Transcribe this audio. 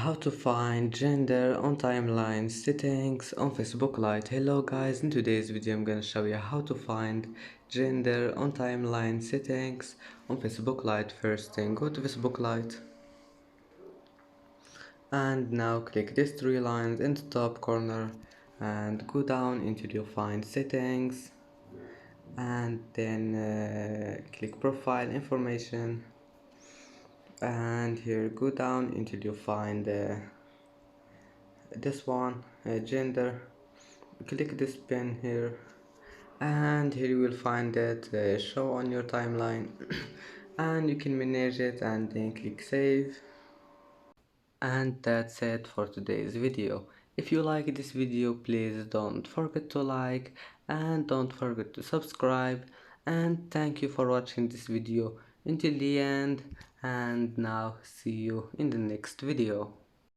How to find gender on timeline settings on Facebook Lite. Hello guys, in today's video I'm gonna show you how to find gender on timeline settings on Facebook Lite. First thing, go to Facebook Lite and now click these three lines in the top corner and go down until you find settings, and then click profile information, and here go down until you find this one, gender. Click this pen here, and here you will find it show on your timeline and you can manage it, and then click save. And that's it for today's video. If you like this video, please don't forget to like and don't forget to subscribe, and thank you for watching this video until the end, and now see you in the next video.